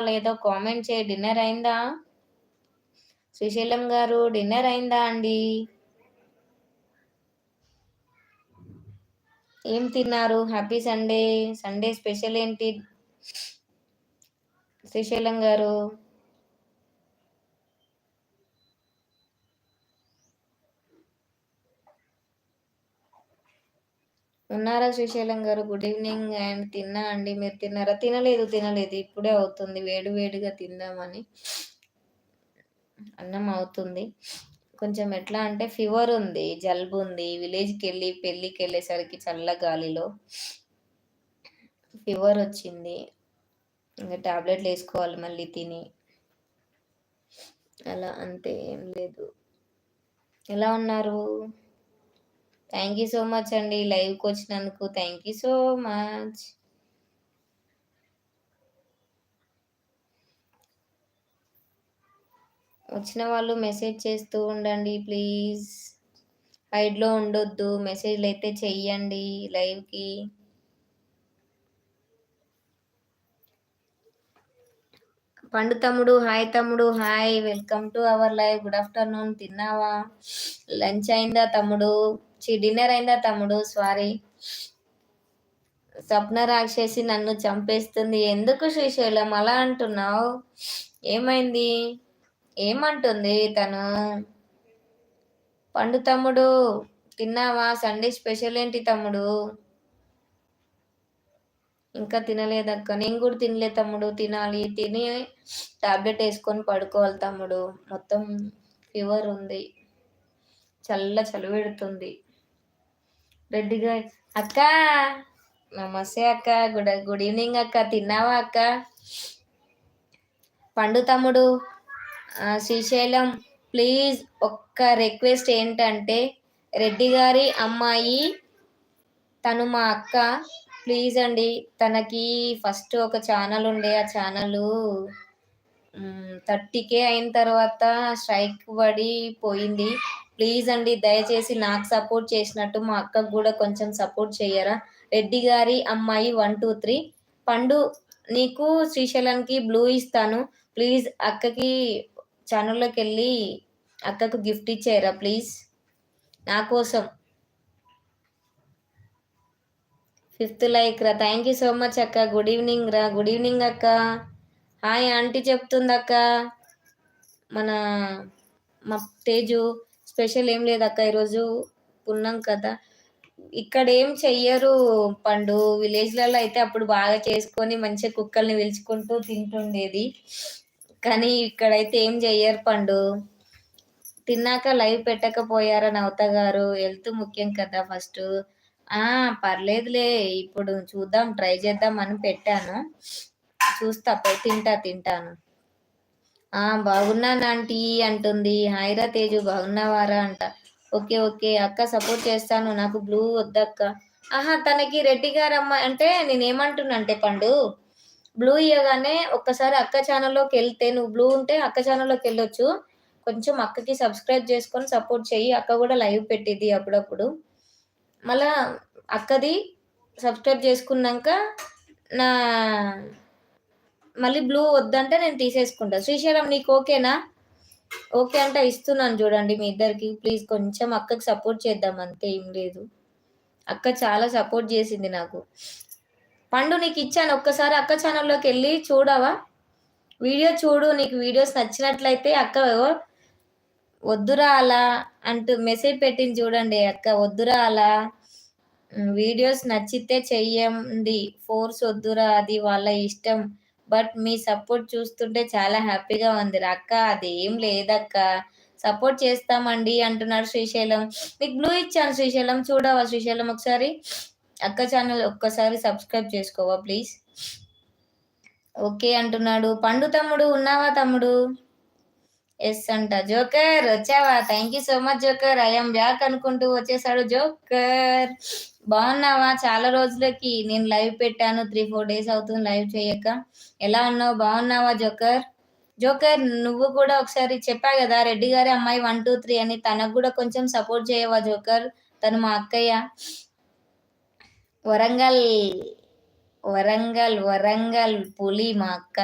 లేదో కామెంట్ చేయి. డిన్నర్ అయిందా? శ్రీశైలం గారు డిన్నర్ అయిందా అండి? ఏం తిన్నారు? Happy Sunday. సండే స్పెషల్ ఏంటి శ్రీశైలం గారు? ఉన్నారా శ్రీశైలం గారు? గుడ్ ఈవినింగ్ అండ్ తిన్నా అండి. మీరు తిన్నారా? తినలేదు. ఇప్పుడే అవుతుంది. వేడి వేడిగా తిందామని అన్నం అవుతుంది. కొంచెం ఎట్లా అంటే ఫీవర్ ఉంది, జలుబు ఉంది. విలేజ్కి వెళ్ళి పెళ్ళికి వెళ్ళేసరికి చల్ల గాలిలో ఫీవర్ వచ్చింది. ఇంకా టాబ్లెట్లు వేసుకోవాలి మళ్ళీ తిని. అలా అంతే, ఏం లేదు. ఎలా ఉన్నారు? థ్యాంక్ యూ సో మచ్ అండి లైవ్కి వచ్చినందుకు. Thank you so much. వచ్చిన వాళ్ళు మెసేజ్ చేస్తూ ఉండండి ప్లీజ్. హైడ్లో ఉండొద్దు, మెసేజ్లు అయితే చెయ్యండి లైవ్కి. పండు తమ్ముడు హాయ్, తమ్ముడు hi, welcome to our live. Good afternoon. తిన్నావా? లంచ్ అయిందా తమ్ముడు? డిన్నర్ అయిందా తమ్ముడు? సారీ. స్వప్న రాక్షసి నన్ను చంపేస్తుంది. ఎందుకు శ్రీశైలం అలా అంటున్నావు? ఏమైంది? ఏమంటుంది తను? పండు తమ్ముడు తిన్నావా? సండే స్పెషల్ ఏంటి తమ్ముడు? ఇంకా తినలేదక్క. నేను కూడా తినలే తమ్ముడు. తినాలి. తిని టాబ్లెట్ వేసుకొని పడుకోవాలి తమ్ముడు. మొత్తం ఫీవర్ ఉంది, చలి పెడుతుంది. రెడ్డిగా అక్క నమస్తే అక్క. గుడ్ ఈవినింగ్ అక్క. తిన్నావా అక్క? పండు తమ్ముడు శ్రీశైలం ప్లీజ్ ఒక్క రిక్వెస్ట్ ఏంటంటే, రెడ్డి గారి అమ్మాయి తను మా అక్క. ప్లీజ్ అండి, తనకి ఫస్ట్ ఒక ఛానల్ ఉండే, ఆ ఛానల్ 30K అయిన తర్వాత స్ట్రైక్ పడి పోయింది. ప్లీజ్ అండి, దయచేసి నాకు సపోర్ట్ చేసినట్టు మా అక్కకు కూడా కొంచెం సపోర్ట్ చేయరా? రెడ్డి గారి అమ్మాయి 1 2 3. పండు నీకు శ్రీశైలానికి బ్లూ ఇస్తాను. ప్లీజ్ అక్కకి ఛానల్లోకి వెళ్ళి అక్కకు గిఫ్ట్ ఇచ్చేయరా ప్లీజ్, నా కోసం. 5th లైక్ రా. థ్యాంక్ యూ సో మచ్ అక్క. గుడ్ ఈవినింగ్ రా. గుడ్ ఈవినింగ్ అక్క. హాయ్ ఆంటీ చెప్తుంది అక్క. మా తేజు స్పెషల్ ఏం లేదక్క, ఈరోజు పున్నాం కదా. ఇక్కడ ఏం చెయ్యరు పండు. విలేజ్లలో అయితే అప్పుడు బాగా చేసుకొని మంచిగా కుక్కల్ని పిలుచుకుంటూ తింటుండేది. కానీ ఇక్కడైతే ఏం చెయ్యరు పండు. తిన్నాక లైవ్ పెట్టకపోయారా నవత గారు? హెల్త్ ముఖ్యం కదా ఫస్ట్. పర్లేదులే, ఇప్పుడు చూద్దాం, ట్రై చేద్దాం అని పెట్టాను. చూస్తా, తింటాను. బాగున్నాను ఆంటీ అంటుంది. హాయిరా తేజు, బాగున్నావారా అంట. ఓకే అక్క, సపోర్ట్ చేస్తాను. నాకు బ్లూ వద్దక్క. తనకి రెడ్డి గారు అమ్మాయి అంటే నేనేమంటున్నా అంటే పండు, బ్లూ ఇవ్వగానే ఒక్కసారి అక్క ఛానల్లోకి వెళ్తే, నువ్వు బ్లూ ఉంటే అక్క ఛానల్లోకి వెళ్ళొచ్చు. కొంచెం అక్కకి సబ్స్క్రైబ్ చేసుకొని సపోర్ట్ చెయ్యి. అక్క కూడా లైవ్ పెట్టిద్ది అప్పుడప్పుడు. మళ్ళా అక్కది సబ్స్క్రైబ్ చేసుకున్నాక నా మళ్ళీ బ్లూ వద్దంటే నేను తీసేసుకుంటా. శ్రీశైలం నీకు ఓకేనా? ఓకే అంటే ఇస్తున్నాను చూడండి మీ ఇద్దరికి. ప్లీజ్ కొంచెం అక్కకి సపోర్ట్ చేద్దాం, అంతే, ఏం లేదు. అక్క చాలా సపోర్ట్ చేసింది నాకు. పండు నీకు ఇచ్చాను, ఒక్కసారి అక్క ఛానల్లోకి వెళ్ళి చూడవా? వీడియో చూడు. నీకు వీడియోస్ నచ్చినట్లయితే అక్క వద్దురా అలా అంటూ మెసేజ్ పెట్టింది చూడండి. అక్క వద్దురా అలా, వీడియోస్ నచ్చితే చెయ్యండి, ఫోర్స్ వద్దురా, అది వాళ్ళ ఇష్టం. బట్ మీ సపోర్ట్ చూస్తుంటే చాలా హ్యాపీగా ఉంది అక్క. అదేం లేదక్క, సపోర్ట్ చేస్తామండి అంటున్నాడు శ్రీశైలం. నీకు బ్లూ ఇచ్చాను శ్రీశైలం, చూడవా శ్రీశైలం? ఒకసారి అక్క ఛానల్ ఒక్కసారి సబ్స్క్రైబ్ చేసుకోవా ప్లీజ్? ఓకే అంటున్నాడు. పండు తమ్ముడు ఉన్నావా తమ్ముడు? ఎస్ అంట. జోకర్ వచ్చావా? Thank you so much joker. I'm back అనుకుంటూ వచ్చేసాడు జోకర్. బాగున్నావా? చాలా రోజులకి నేను లైవ్ పెట్టాను, 3-4 days అవుతుంది లైవ్ చేయక. ఎలా ఉన్నావు? బాగున్నావా జోకర్? జోకర్ నువ్వు కూడా ఒకసారి చెప్పా కదా రెడ్డి గారి అమ్మాయి 1 2 3 అని, తనకు కూడా కొంచెం సపోర్ట్ చేయవా జోకర్? తను మా అక్కయ్య. వరంగల్ పులి మా అక్క.